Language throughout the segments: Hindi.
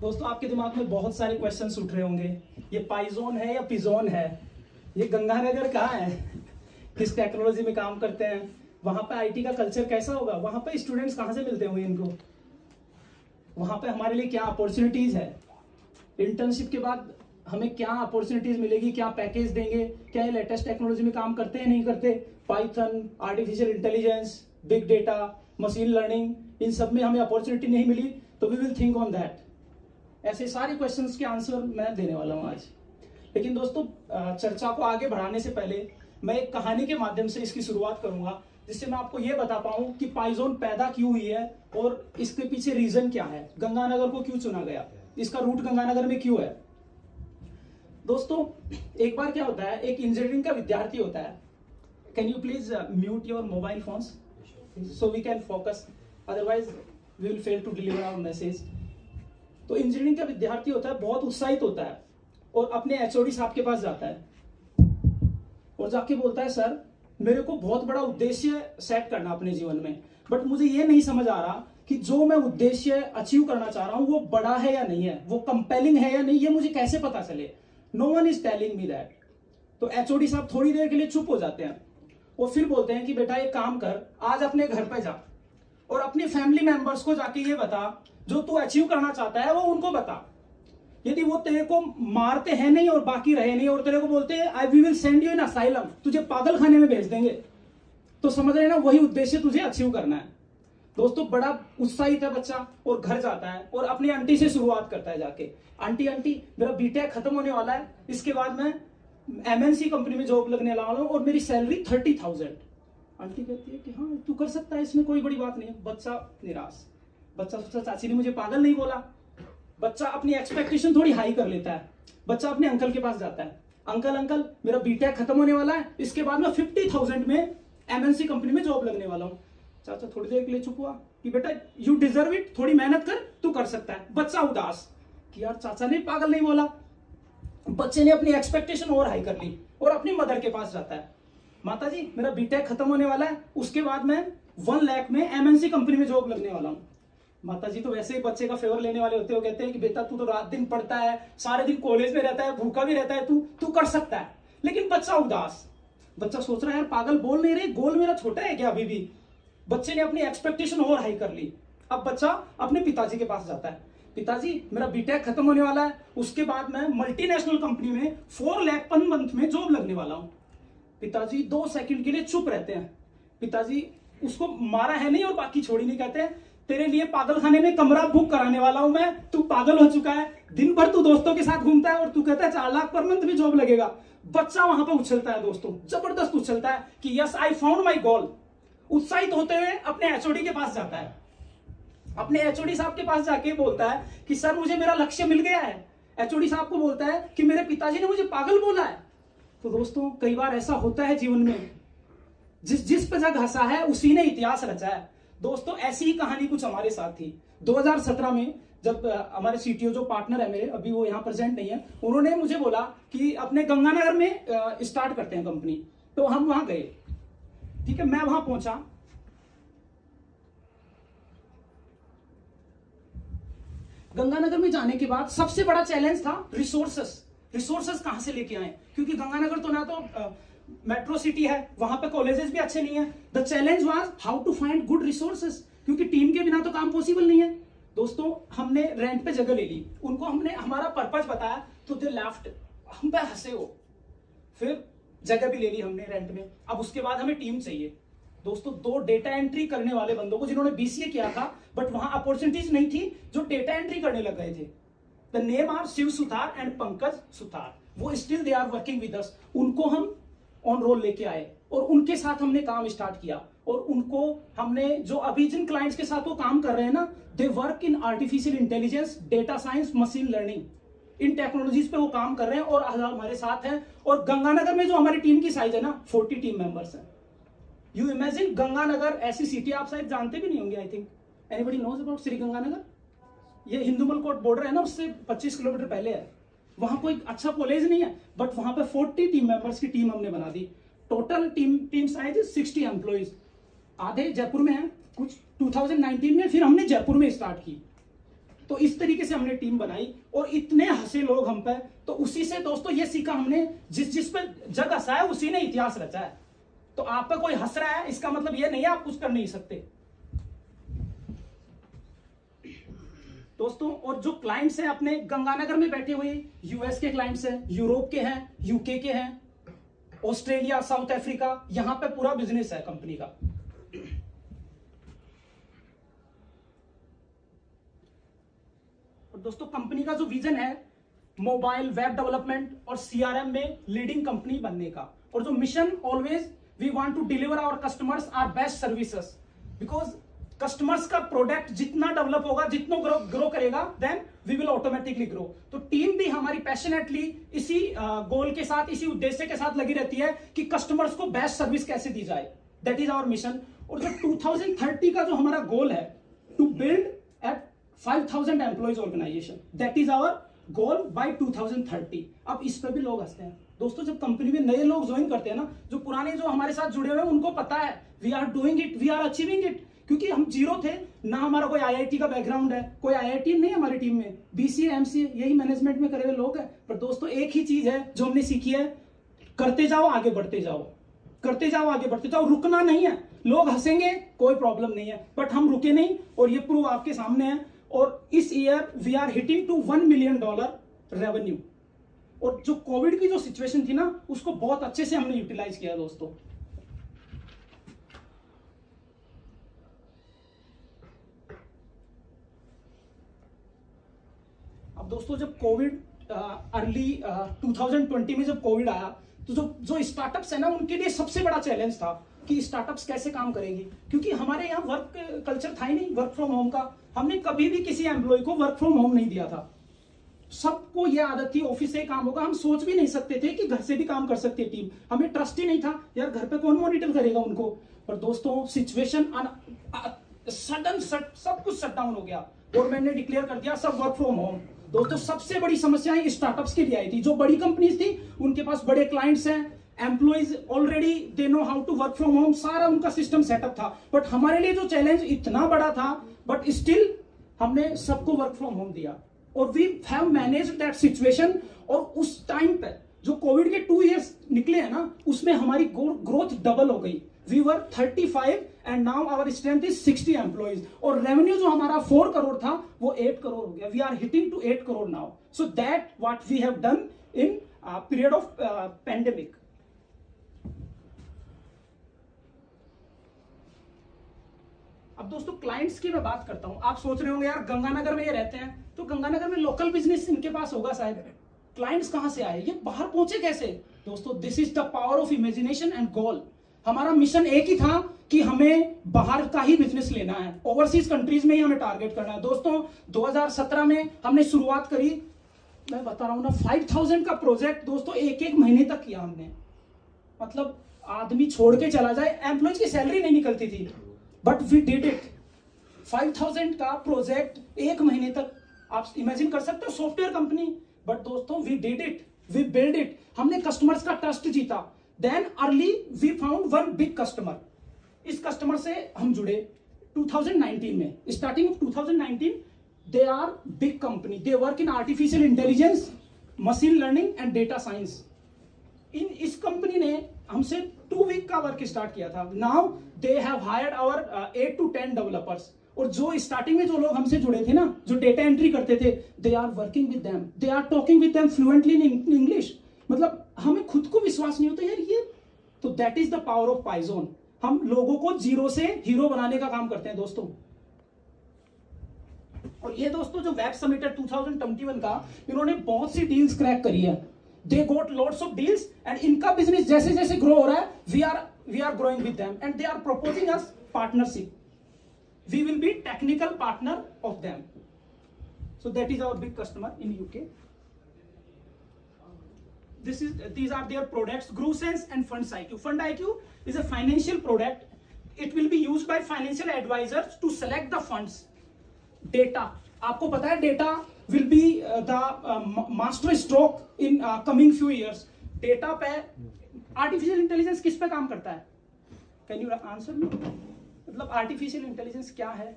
दोस्तों आपके दिमाग में बहुत सारे क्वेश्चंस उठ रहे होंगे, ये पाइजोन है या पिजोन है, ये गंगानगर कहाँ है, किस टेक्नोलॉजी में काम करते हैं, वहां पे आईटी का कल्चर कैसा होगा, वहां पे स्टूडेंट्स कहाँ से मिलते होंगे इनको, वहां पे हमारे लिए क्या अपॉर्चुनिटीज है, इंटर्नशिप के बाद हमें क्या अपॉर्चुनिटीज मिलेगी, क्या पैकेज देंगे, क्या ये लेटेस्ट टेक्नोलॉजी में काम करते हैं नहीं करते, Python, artificial intelligence, big data, machine learning, इन सब में हमें अपॉर्चुनिटी नहीं मिली तो we will think on that. ऐसे सारे क्वेश्चंस के आंसर मैं देने वाला हूं आज। लेकिन दोस्तों चर्चा को आगे बढ़ाने से पहले मैं एक कहानी के माध्यम से इसकी शुरुआत करूंगा, जिससे मैं आपको यह बता पाऊं कि पाइजोन पैदा क्यों हुई है और इसके पीछे रीजन क्या है, गंगानगर को क्यों चुना गया, इसका रूट गंगानगर में क्यों है। दोस्तों एक बार क्या होता है, एक इंजीनियरिंग का विद्यार्थी होता है, can you please mute your mobile phones so we can focus, otherwise we will fail to deliver our message. तो इंजीनियरिंग का विद्यार्थी होता है, बहुत उत्साहित होता है और अपने एचओडी साहब के पास जाता है और जाके बोलता है, सर मेरे को बहुत बड़ा उद्देश्य सेट करना अपने जीवन में, बट मुझे ये नहीं समझ आ रहा कि जो मैं उद्देश्य अचीव करना चाह रहा हूं वो बड़ा है या नहीं है, वो कंपेलिंग है या नहीं, ये मुझे कैसे पता चले, no one is telling me that. तो एचओडी साहब थोड़ी देर के लिए चुप हो जाते हैं और फिर बोलते हैं कि बेटा एक काम कर, आज अपने घर पे जा और अपने फैमिली मेंबर्स को जाके ये बता, जो तू अचीव करना चाहता है वो उनको बता। यदि वो तेरे को मारते हैं नहीं और बाकी रहे नहीं और तेरे को बोलते हैं I we will send you in asylum, तुझे पागल खाने में भेज देंगे, तो समझ रहे ना, वही उद्देश्य तुझे अचीव करना है। दोस्तों बड़ा उत्साहित है बच्चा और घर जाता है और अपनी आंटी से शुरुआत करता है जाके, आंटी आंटी मेरा बीटेक खत्म होने वाला है, इसके बाद मैं एमएनसी कंपनी में जॉब लगने वाला हूं और मेरी सैलरी 30,000। आंटी कहती है कि हाँ तू कर सकता है, इसमें कोई बड़ी बात नहीं है। बच्चा निराश, बच्चा सोचता चाची ने मुझे पागल नहीं बोला। बच्चा अपनी एक्सपेक्टेशन थोड़ी हाई कर लेता है, बच्चा अपने अंकल के पास जाता है, अंकल अंकल मेरा बीटेक खत्म होने वाला है, इसके बाद मैं 50,000 में एमएनसी कंपनी में जॉब लगने वाला हूँ। चाचा थोड़ी देर के लिए चुप हुआ कि बेटा यू डिजर्व इट, थोड़ी मेहनत कर, तू कर सकता है। बच्चा उदास कि यार चाचा ने पागल नहीं बोला। बच्चे ने अपनी एक्सपेक्टेशन और हाई कर ली और अपनी मदर के पास जाता है, माता जी मेरा बीटेक खत्म होने वाला है, उसके बाद मैं 1 लाख में एमएनसी कंपनी में जॉब लगने वाला हूं। माता जी तो वैसे ही बच्चे का फेवर लेने वाले होते हो, कहते हैं कि बेटा तू तो रात दिन पढ़ता है, सारे दिन कॉलेज में रहता है, भूखा भी रहता है, तू कर सकता है। लेकिन बच्चा उदास, बच्चा सोच रहा है यार पागल बोल नहीं रहे, गोल मेरा छोटा है क्या अभी भी। बच्चे ने अपनी एक्सपेक्टेशन और हाई कर ली। अब बच्चा अपने पिताजी के पास जाता है, पिताजी मेरा बीटेक खत्म होने वाला है, उसके बाद मैं मल्टीनेशनल कंपनी में 4 लाख पर मंथ में जॉब लगने वाला हूं। पिताजी 2 सेकंड के लिए चुप रहते हैं। पिताजी उसको मारा है नहीं और बाकी छोड़ी नहीं, कहते हैं तेरे लिए पागल खाने में कमरा बुक कराने वाला हूं मैं, तू पागल हो चुका है, दिन भर तू दोस्तों के साथ घूमता है और तू कहता है 4 लाख पर मंथ में जॉब लगेगा। बच्चा वहां पर उछलता है दोस्तों, जबरदस्त उछलता है कि यस आई फाउंड माई गोल। उत्साहित होते हुए अपने एचओडी के पास जाता है, अपने एचओडी साहब के पास जाके बोलता है कि सर मुझे मेरा लक्ष्य मिल गया है। एचओडी साहब को बोलता है कि मेरे पिताजी ने मुझे पागल बोला है। तो दोस्तों कई बार ऐसा होता है जीवन में, जिस पे जग हंसा है उसी ने इतिहास रचा है। दोस्तों ऐसी ही कहानी कुछ हमारे साथ थी 2017 में, जब हमारे सीटीओ जो पार्टनर है मेरे, अभी वो यहाँ प्रेजेंट नहीं है, उन्होंने मुझे बोला कि अपने गंगानगर में स्टार्ट करते हैं कंपनी। तो हम वहां गए, ठीक है, मैं वहां पहुंचा। गंगानगर में जाने के बाद सबसे बड़ा चैलेंज था रिसोर्सेस कहां से लेके आए, क्योंकि गंगानगर तो ना तो मेट्रो सिटी है, वहां पे कॉलेजेस भी अच्छे नहीं है। The challenge was how to find good resources, क्योंकि टीम के बिना तो काम पॉसिबल नहीं है। दोस्तों हमने रेंट पे जगह ले ली, उनको हमने हमारा पर्पस बताया तो दे लेफ्ट, हम पे हंसे हो। फिर जगह भी ले ली हमने रेंट में। अब उसके बाद हमें टीम चाहिए। दोस्तों 2 डेटा एंट्री करने वाले बंदों को, जिन्होंने बीसीए किया था बट वहां अपॉर्चुनिटीज नहीं थी, जो डेटा एंट्री करने लग गए थे। The name are Shiv Sutar and Pankaj Sutar, वो still they are working with us. उनको हम ऑन रोल लेके आए और उनके साथ हमने काम स्टार्ट किया और उनको हमने, जो अभी जिन क्लाइंट्स के साथ वो काम कर रहे हैं ना, दे work in artificial intelligence, data science, machine learning, in technologies पे वो काम कर रहे हैं और हमारे साथ हैं। और गंगानगर में जो हमारी टीम की साइज है ना, 40 टीम मेंबर्स हैं। यू इमेजिन, गंगानगर ऐसी सिटी आप शायद जानते भी नहीं होंगे। I think anybody knows about Shri Ganganagar? ये हिंदूमल कोट बॉर्डर है ना, उससे 25 किलोमीटर पहले है। वहां कोई अच्छा कॉलेज नहीं है, बट वहां पे 40 टीम मेंबर्स की टीम हमने बना दी। Total team size 60 employees. आधे जयपुर में हैं, कुछ 2019 में फिर हमने जयपुर में स्टार्ट की। तो इस तरीके से हमने टीम बनाई और इतने हंसे लोग हम पे, तो उसी से दोस्तों ये सीखा हमने, जिस पे जग हंसा है उसी ने इतिहास रचा है। तो आप पे कोई हंस रहा है इसका मतलब ये नहीं है आप कुछ कर नहीं सकते दोस्तों। और जो क्लाइंट्स हैं अपने गंगानगर में बैठे हुए, यूएस के क्लाइंट्स हैं, यूरोप के हैं, यूके के हैं, ऑस्ट्रेलिया, साउथ अफ्रीका, यहां पे पूरा बिजनेस है कंपनी का। और दोस्तों कंपनी का जो विजन है मोबाइल वेब डेवलपमेंट और सीआरएम में लीडिंग कंपनी बनने का, और जो mission always we want to deliver our customers are best services, because customers का प्रोडक्ट जितना डेवलप होगा, जितना ग्रो करेगा, then we will automatically grow. तो टीम भी हमारी पैशनेटली इसी गोल के साथ, इसी उद्देश्य के साथ लगी रहती है कि कस्टमर्स को बेस्ट सर्विस कैसे दी जाए, दैट इज आवर मिशन। और जो 2030 का जो हमारा गोल है, to build at 5000 employees organisation, that is our goal by 2030। अब इस पर भी लोग हंसते हैं दोस्तों, जब कंपनी में नए लोग ज्वाइन करते हैं ना, जो पुराने जो हमारे साथ जुड़े हुए हैं उनको पता है we are doing it, we are achieving it, क्योंकि हम जीरो थे ना, हमारा कोई आईआईटी का बैकग्राउंड है, कोई आईआईटी नहीं हमारी टीम में, बीसीए एमसीए यही मैनेजमेंट में करे हुए लोग हैं। पर दोस्तों एक ही चीज है जो हमने सीखी है, करते जाओ आगे बढ़ते जाओ, करते जाओ आगे बढ़ते जाओ, रुकना नहीं है। लोग हंसेंगे कोई प्रॉब्लम नहीं है, बट हम रुके नहीं, और ये प्रूव आपके सामने है। और इस year we are hitting to $1 million revenue. और जो कोविड की जो सिचुएशन थी ना, उसको बहुत अच्छे से हमने यूटिलाइज किया दोस्तों। अब दोस्तों जब कोविड अर्ली 2020 में जब कोविड आया, तो जो स्टार्टअप्स है ना, उनके लिए सबसे बड़ा चैलेंज था कि स्टार्टअप्स कैसे काम करेंगी, क्योंकि हमारे यहाँ वर्क कल्चर था ही नहीं, वर्क फ्रॉम होम का। हमने कभी भी किसी एम्प्लॉय को वर्क फ्रॉम होम नहीं दिया था, सबको यह आदत थी ऑफिस से ही काम होगा। हम सोच भी नहीं सकते थे कि घर से भी काम कर सकती है टीम, हमें ट्रस्ट ही नहीं था यार, घर पे कौन मॉनिटर करेगा उनको। पर दोस्तों सिचुएशन सडन सब कुछ शट डाउन हो गया, गवर्नमेंट ने डिक्लेयर कर दिया सब वर्क फ्रॉम होम। दोस्तों सबसे बड़ी समस्याएं स्टार्टअप्स के लिए आई थी। जो बड़ी कंपनीज थी उनके पास बड़े क्लाइंट्स हैं, employees already they know how to work from home, सारा उनका सिस्टम सेटअप था। बट हमारे लिए जो चैलेंज इतना बड़ा था, बट स्टिल हमने सबको वर्क फ्रॉम होम दिया और we have managed that situation. और उस टाइम पे जो कोविड के 2 इयर्स निकले हैं ना, उसमें हमारी ग्रोथ डबल हो गई। We were 35 and now our strength is 60 employees. और रेवेन्यू जो हमारा 4 करोड़ था वो 8 करोड़ हो गया। We are hitting to 8 crore now. So that what we have done in period of pandemic. अब दोस्तों क्लाइंट्स की मैं बात करता हूं। आप सोच रहे होंगे यार गंगानगर में ये रहते हैं, तो गंगानगर में लोकल बिजनेस इनके पास होगा शायद, क्लाइंट्स कहां से आए, ये बाहर पहुंचे कैसे? दोस्तों this is the power of imagination and goal. हमारा मिशन एक ही था कि हमें बाहर का ही बिजनेस लेना है, ओवरसीज कंट्रीज में ही हमें टारगेट करना है। दोस्तों 2017 में हमने शुरुआत करी, मैं बता रहा हूं ना, 5000 का प्रोजेक्ट दोस्तों एक महीने तक किया हमने। मतलब आदमी छोड़ के चला जाए, एम्प्लॉयज की सैलरी नहीं निकलती थी, बट वी डिड इट। 5000 का प्रोजेक्ट 1 महीने तक, आप इमेजिन कर सकते हो, सॉफ्टवेयर कंपनी। बट दोस्तों we did it, we build it. हमने कस्टमर्स का ट्रस्ट जीता। Then early we found one big customer. इस कस्टमर से हम जुड़े 2019 में, starting of 2019। They are big company, they work in artificial intelligence, machine learning and data science. इस कंपनी ने हमसे 2 वीक का वर्क स्टार्ट किया था। Now they have hired our 8 to 10 developers. और जो स्टार्टिंग में जो लोग हमसे जुड़े थे ना, जो डेटा एंट्री करते थे, they are working with them, they are talking with them fluently in English. मतलब हमें खुद को विश्वास नहीं होता यार ये। तो that is the power of Pyzon. हम लोगों को जीरो से हीरो बनाने का काम करते हैं दोस्तों। और ये दोस्तों जो वेब समिट है 2021 का, इन्होंने बहुत सी डील्स क्रैक करी है। They got lots of deals and इनका बिजनेस जैसे जैसे ग्रो हो रहा है, we are growing with them and they are proposing us partnership. We will be technical partner of them. So that is our big customer in UK. These are their products, GrowSense and FundsIQ. FundIQ is a financial product. It will be used by financial advisors to select the funds. Data, आपको पता है data will be the master stroke in coming few years. Data पे artificial intelligence किस पे काम करता है? Can you answer me? मतलब आर्टिफिशियल इंटेलिजेंस क्या है?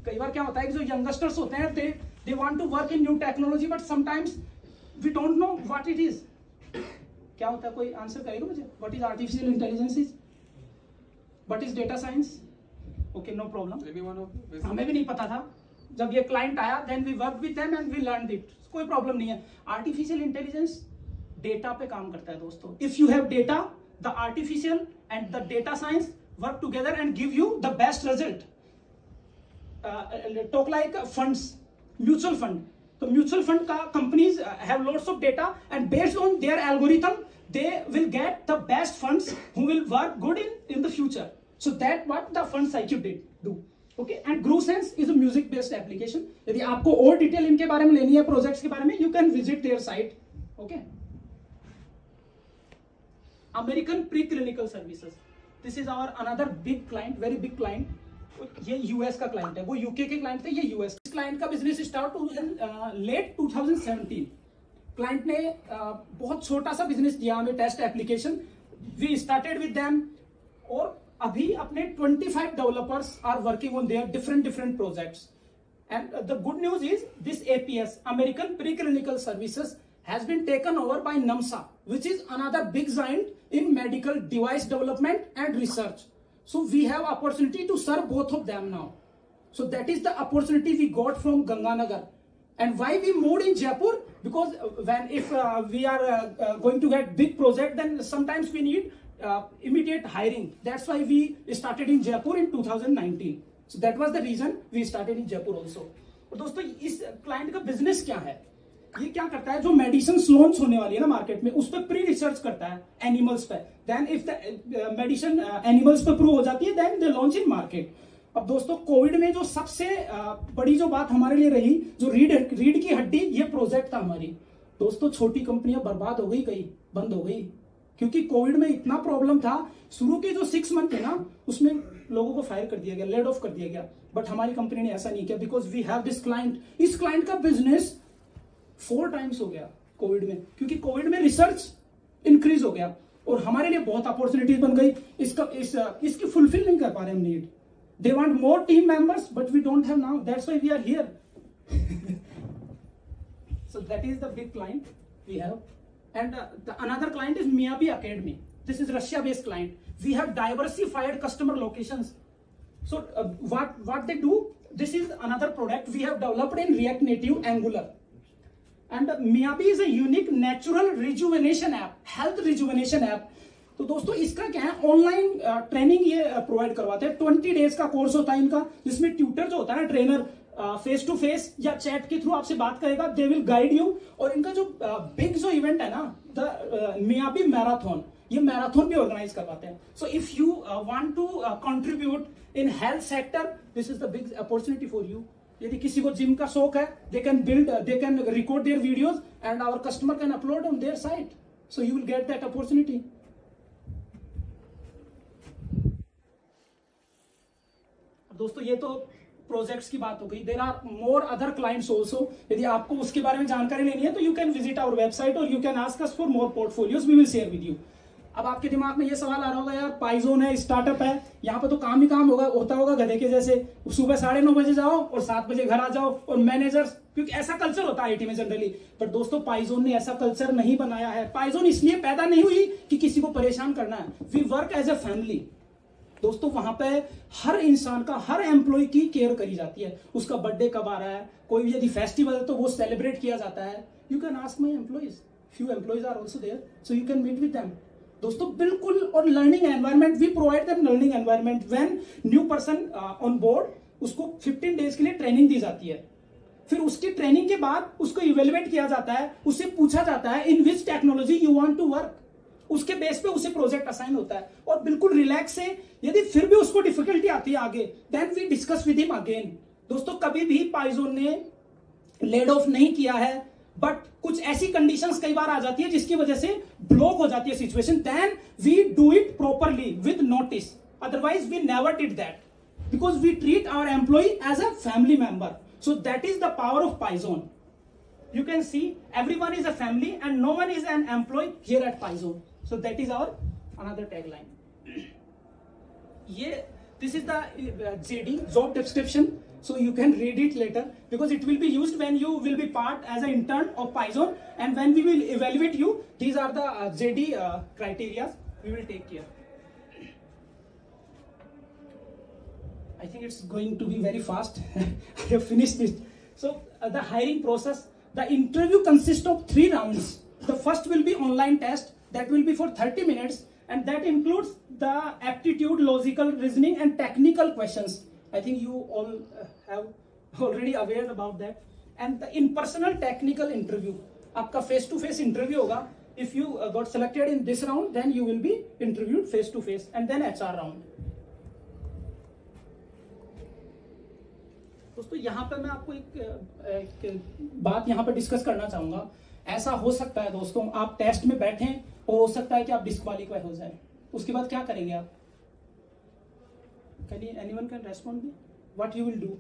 कई बार क्या होता है कि जो यंगस्टर्स होते हैं they want to work in new technology but sometimes we don't know what it is. क्या होता है, कोई आंसर करेगा मुझे? What is artificial intelligence is, what is data science? Okay, no problem, हमें भी नहीं पता था। जब ये क्लाइंट आया then we work with them and we learn it, कोई प्रॉब्लम नहीं है। आर्टिफिशियल इंटेलिजेंस डेटा पे काम करता है दोस्तों। If you have data, the artificial and the data science work together and give you the best result. Talk like funds, mutual fund. तो म्यूचुअल फंड का companies have lots of data and based on their algorithm they will get the best funds who will work good in the future. So that what the funds IQ do. Okay, and GrooveSense is a music based application. यदि आपको और डिटेल इनके बारे में लेनी है, प्रोजेक्ट्स के बारे में, you can visit their site. Okay. American Preclinical Services. This is our another big client, very big client. ये यूएस का क्लाइंट है, वो यूके के क्लाइंट थे, ये यूएस क्लाइंट का बिजनेस स्टार्ट लेट 2017। क्लाइंट ने बहुत छोटा सा बिजनेस दिया हमें, test application. We started with them और अभी अपने 25 developers are working on their different projects. And the good news is this APS, American preclinical services, has been taken over by NAMSA, which is another big giant in medical device development and research. So we have opportunity to serve both of them now. So that is the opportunity we got from Ganganagar. And why we moved in Jaipur? Because if we are going to get big project, then sometimes we need immediate hiring. That's why we started in Jaipur in 2019. So that was the reason we started in Jaipur also. और दोस्तों इस क्लाइंट का बिजनेस क्या है? ये क्या करता है, जो मेडिसिन लॉन्च होने वाली है ना मार्केट में, उस पर प्री रिसर्च करता है एनिमल्स पे। Then if the medicine animals पे प्रूव हो जाती है, then they launch in market. अब दोस्तों कोविड में जो सबसे बड़ी जो बात हमारे लिए रही, जो रीढ़ की हड्डी, ये प्रोजेक्ट था हमारी। दोस्तों छोटी कंपनियां बर्बाद हो गई, कई बंद हो गई, क्योंकि कोविड में इतना प्रॉब्लम था। शुरू के जो 6 मंथ थे ना, उसमें लोगों को फायर कर दिया गया, लेड ऑफ कर दिया गया। बट हमारी कंपनी ने ऐसा नहीं किया, because we have this client. इस क्लाइंट का बिजनेस 4 टाइम्स हो गया कोविड में, क्योंकि कोविड में रिसर्च इंक्रीज हो गया और हमारे लिए बहुत अपॉर्चुनिटीज बन गई। इसकी फुलफिल नहीं कर पा रहे हम need. They want more team members, but we don't have now. That's why we are here. So that is the big client we have. And the another client is Miyabi Academy. This is Russia-based client. We have diversified customer locations. So what they do? This is another product we have developed in React Native Angular. And Miyabi is a unique natural rejuvenation app, health rejuvenation app. तो दोस्तों इसका क्या है, ऑनलाइन ट्रेनिंग ये प्रोवाइड करवाते हैं। 20 डेज का कोर्स होता है इनका, जिसमें ट्यूटर जो होता है ना, ट्रेनर फेस टू फेस या चैट के थ्रू आपसे बात करेगा, दे विल गाइड यू। और इनका जो बिग जो इवेंट है ना, द मियाबी मैराथन, ये मैराथन भी ऑर्गेनाइज करवाते हैं। So if you want to contribute in health sector, this is the big opportunity for you. यदि किसी को जिम का शौक है, they can record their videos and our customer can upload on their site, so you will get that opportunity. दोस्तों ये तो प्रोजेक्ट्स की बात हो गई। There are more other clients also. यदि आपको उसके बारे में जानकारी लेनी है तो you can visit our website और you can ask us for more portfolios, we will share with you. अब आपके दिमाग में ये सवाल आ रहा होगा, यार पाइजोन है, स्टार्टअप है, यहाँ पे तो काम ही काम होता होगा गधे के जैसे। सुबह 9:30 बजे जाओ और 7 बजे घर आ जाओ, और मैनेजर्स, क्योंकि ऐसा कल्चर होता है आईटी में जनरली। बट दोस्तों पाइजोन ने ऐसा कल्चर नहीं बनाया है। पाइजोन इसलिए पैदा नहीं हुई कि किसी को परेशान करना है। We work as a family. दोस्तों वहां पे हर इंसान का, हर एम्प्लॉय की केयर करी जाती है। उसका बर्थडे कब आ रहा है, कोई यदि फेस्टिवल है तो वो सेलिब्रेट किया जाता है। You can ask my employees, few employees are also there, so you can meet with them. दोस्तों बिल्कुल, और learning environment, we provide them learning environment. When new person on board, उसको 15 डेज के लिए ट्रेनिंग दी जाती है। फिर उसकी ट्रेनिंग के बाद उसको इवेलुएट किया जाता है, उससे पूछा जाता है in which technology you want to work. उसके बेस पे उसे प्रोजेक्ट असाइन होता है और बिल्कुल रिलैक्स से। यदि फिर भी उसको डिफिकल्टी आती है आगे, then we discuss with him again. दोस्तों कभी भी पाइजोन ने लेड ऑफ नहीं किया है, बट कुछ ऐसी कंडीशंस कई बार आ जाती है जिसकी वजह से ब्लॉक हो जाती है situation. Then we do it properly with notice, otherwise we never did that, because we treat our employ as a family member. So that is the power of Pyzon. You can see everyone is a family and no one is an employee here at Paizone. So that is our another tagline. This is the JD, job description. so you can read it later because it will be used when you will be part as an intern of Pizon, and when we will evaluate you, these are the JD criteria we will take care. I think it's going to be very fast. I have finished it. So the hiring process, the interview consists of 3 rounds. The first will be online test, that will be for 30 minutes, and that includes the aptitude, logical reasoning and technical questions. I think you all have already aware about that. And the in-personal technical interview, आपका face to face interview होगा. If you got selected in this round, then you will be interviewed face to face, and then HR round. दोस्तों यहाँ पे मैं आपको एक बात यहाँ पे डिस्कस करना चाहूंगा. ऐसा हो सकता है दोस्तों, आप टेस्ट में बैठे और हो सकता है कि आप डिस्क्वालीफाई हो जाए. उसके बाद क्या करेंगे आप? Anyone can respond me? What you will do?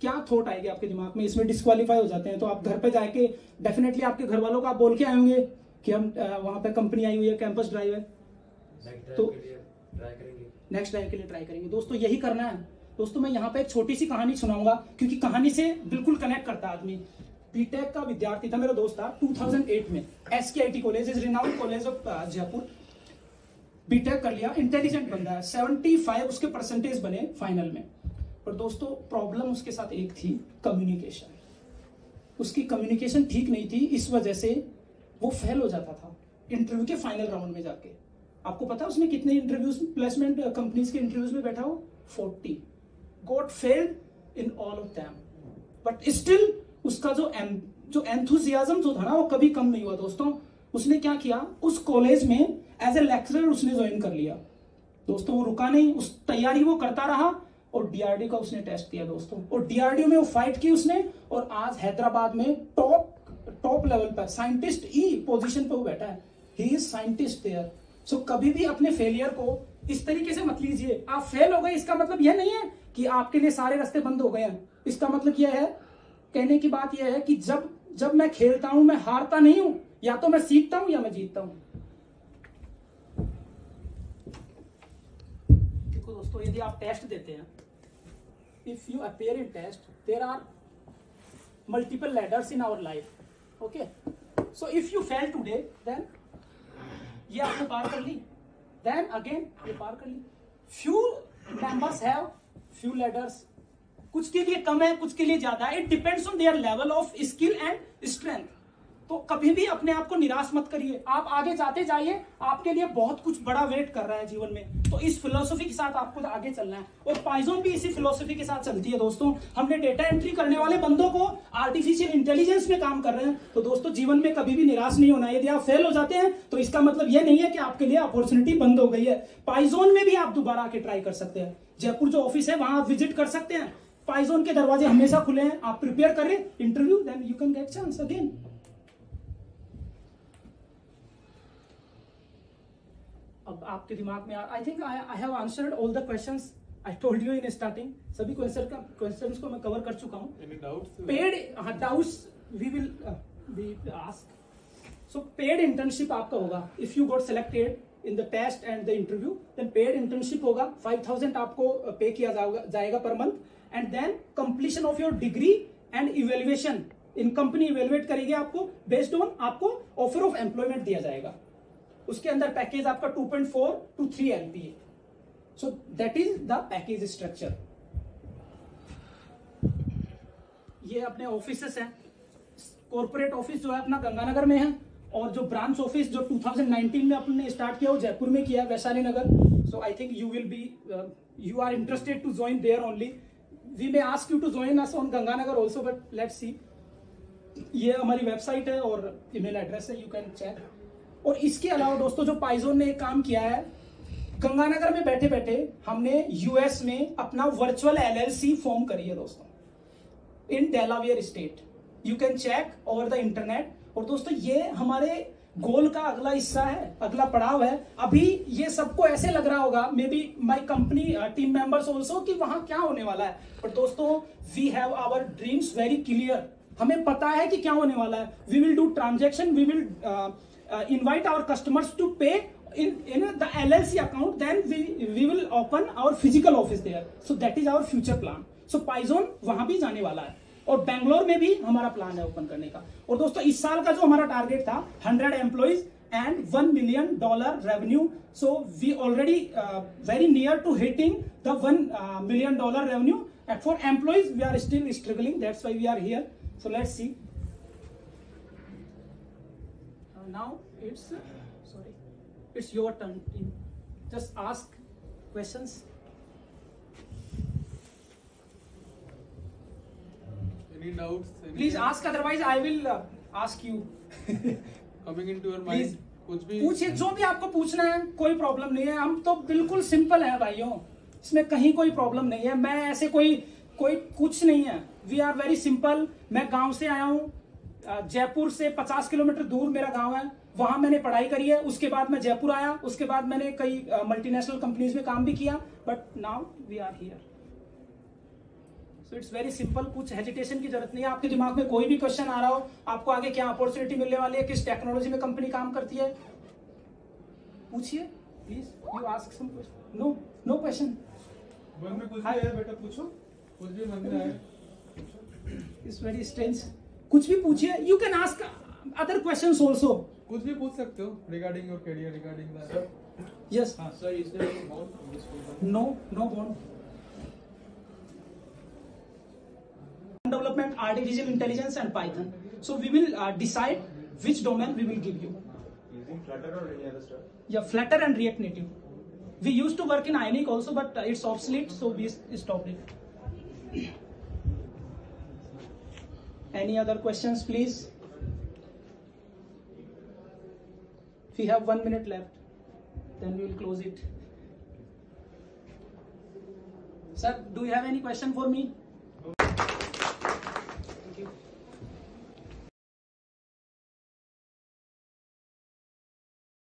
क्या थॉट आएगी आपके दिमाग में? इसमें डिस्क्वालीफाई हो जाते हैं तो आप घर पे जाके डेफिनेटली आपके घर वालों को आप बोल के आए होंगे कि हम वहां पे कंपनी आई हुई है, कैंपस ड्राइव है, तो नेक्स्ट ड्राइव के लिए ट्राई करेंगे. दोस्तों यही करना है. दोस्तों मैं यहाँ पे एक छोटी सी कहानी सुनाऊंगा क्योंकि कहानी से बिल्कुल कनेक्ट करता है आदमी. बीटेक का विद्यार्थी था, मेरा दोस्त था, 2008 में SKIT college is renowned college of Jaipur. BTech कर लिया, इंटेलिजेंट बंदा है, 75 उसके परसेंटेज बने फाइनल में. पर दोस्तों प्रॉब्लम उसके साथ एक थी, कम्युनिकेशन. उसकी कम्युनिकेशन ठीक नहीं थी, इस वजह से वो फेल हो जाता था इंटरव्यू के फाइनल राउंड में जाके. आपको पता है उसने कितने इंटरव्यूज, प्लेसमेंट कंपनीज के इंटरव्यूज में बैठा हो? 40. Got failed in all of them. But still उसका जो एंथुसियाज्म जो था ना, वो कभी कम नहीं हुआ. दोस्तों उसने क्या किया, उस कॉलेज में एज ए लेक्चरर उसने ज्वाइन कर लिया. दोस्तों वो रुका नहीं, उस तैयारी वो करता रहा और DRDO का उसने टेस्ट दिया दोस्तों, और DRDO में वो फाइट की उसने, और आज हैदराबाद में टॉप लेवल पर साइंटिस्ट पोजीशन पे वो बैठा है. He is scientist there. So कभी भी अपने फेलियर को इस तरीके से मत लीजिए. आप फेल हो गए इसका मतलब यह नहीं है कि आपके लिए सारे रास्ते बंद हो गए हैं. इसका मतलब यह है, कहने की बात यह है कि जब मैं खेलता हूं मैं हारता नहीं हूं, या तो मैं सीखता हूं या मैं जीतता हूं. देखो दोस्तों, यदि आप टेस्ट देते हैं, if you appear in test, there are multiple ladders in our life. Okay, so if you fail today, then ये आपने पार कर ली, देन अगेन ये पार कर ली. Few members have few ladders. कुछ के लिए कम है, कुछ के लिए ज्यादा है. It depends on their level of skill and strength. तो कभी भी अपने आप को निराश मत करिए. आप आगे जाते जाइए, आपके लिए बहुत कुछ बड़ा वेट कर रहा है जीवन में. तो इस फिलोसफी के साथ आपको आगे चलना है, और पाइजोन भी इसी फिलोसफी के साथ चलती है. दोस्तों हमने डेटा एंट्री करने वाले बंदों को आर्टिफिशियल इंटेलिजेंस में काम कर रहे हैं. तो दोस्तों जीवन में कभी भी निराश नहीं होना. यदि आप फेल हो जाते हैं तो इसका मतलब यह नहीं है कि आपके लिए अपॉर्चुनिटी बंद हो गई है. पाइजोन में भी आप दोबारा आके ट्राई कर सकते हैं. जयपुर जो ऑफिस है वहां आप विजिट कर सकते हैं. पाइजोन के दरवाजे हमेशा खुले हैं. आप प्रिपेयर करें interview, then you can get chance again. अब आपके दिमाग में, I think I have answered all the questions I told you in starting. सभी क्वेश्चंस को मैं कवर कर चुका हूं. Paid doubts we will be ask. So paid internship आपका होगा. If you got selected in the test and the interview, then paid internship होगा. 5000 आपको पे किया जाएगा per month. And then completion of your degree and evaluation, in company evaluate करेगी आपको. बेस्ड ऑन आपको ऑफर ऑफ एम्प्लॉयमेंट दिया जाएगा. उसके अंदर पैकेज आपका 2.4 to 3 LPA. So that is the package structure. ये अपने ऑफिसेस हैं. कॉर्पोरेट ऑफिस जो है अपना गंगानगर में है, और जो ब्रांच ऑफिस जो 2019 में अपने स्टार्ट किया वो जयपुर में किया, Vaishali Nagar. So I think you will be, you are interested to join there only. We may ask you to join us on Ganganagar also, but let's see. ये हमारी वेबसाइट है और ईमेल एड्रेस है, यू कैन चेक. और इसके अलावा दोस्तों जो पाइजोन ने एक काम किया है, गंगानगर में बैठे बैठे हमने US में अपना वर्चुअल LLC फॉर्म करी है दोस्तों, in Delaware state. You can check over the internet. और दोस्तों ये हमारे गोल का अगला हिस्सा है, अगला पड़ाव है. अभी ये सबको ऐसे लग रहा होगा, maybe my company team members also, कि वहां क्या होने वाला है. पर दोस्तों we have our dreams very clear. हमें पता है कि क्या होने वाला है. We will do transaction, we will invite our customers to pay in the LLC account, then we will open our physical office there. So that is our future plan. सो पाइजोन वहां भी जाने वाला है, और बेंगलोर में भी हमारा प्लान है ओपन करने का। और दोस्तों इस साल का जो हमारा टारगेट था 100 employees and $1 million revenue. So we already very near to hitting the $1 million revenue. And for employees, we are still struggling. That's why we are here. So let's see. Now it's it's your turn. Just ask questions. Any doubts? Please ask. Otherwise, I will ask you. Coming into your mind, कुछ भी पूछिए, जो भी आपको पूछना है, कोई प्रॉब्लम नहीं है। हम तो बिल्कुल सिंपल है भाइयों, इसमें कहीं कोई प्रॉब्लम नहीं है। मैं ऐसे कोई कुछ नहीं है। We are very simple. मैं गांव से आया हूँ, जयपुर से 50 किलोमीटर दूर मेरा गांव है, वहां मैंने पढ़ाई करी है। उसके बाद मैं जयपुर आया, उसके बाद मैंने कई मल्टीनेशनल कंपनीज में काम भी किया, but now we are here. So it's very simple. कुछ हेजिटेशन की जरूरत नहीं है। आपके दिमाग में कोई भी क्वेश्चन आ रहा हो, आपको आगे क्या अपॉर्चुनिटी मिलने वाली है, किस टेक्नोलॉजी में कंपनी काम करती है, पूछिए please. You ask some question. No question. मन में कुछ भी है बेटा पूछो, कुछ भी मन में आए। It's very strange. कुछ भी पूछिए। You can ask other questions also. कुछ भी पूछ सकते हो regarding your career, regarding that. Yes sir, is there any bond in this program? No bond. Development, artificial intelligence and Python. So we will decide which domain we will give you. Using Flutter or any other stuff? Yeah, Flutter and React Native. We used to work in Ionic also, but it's obsolete, so we stopped it. Any other questions, please? We have 1 minute left, then we will close it. Sir, do you have any question for me?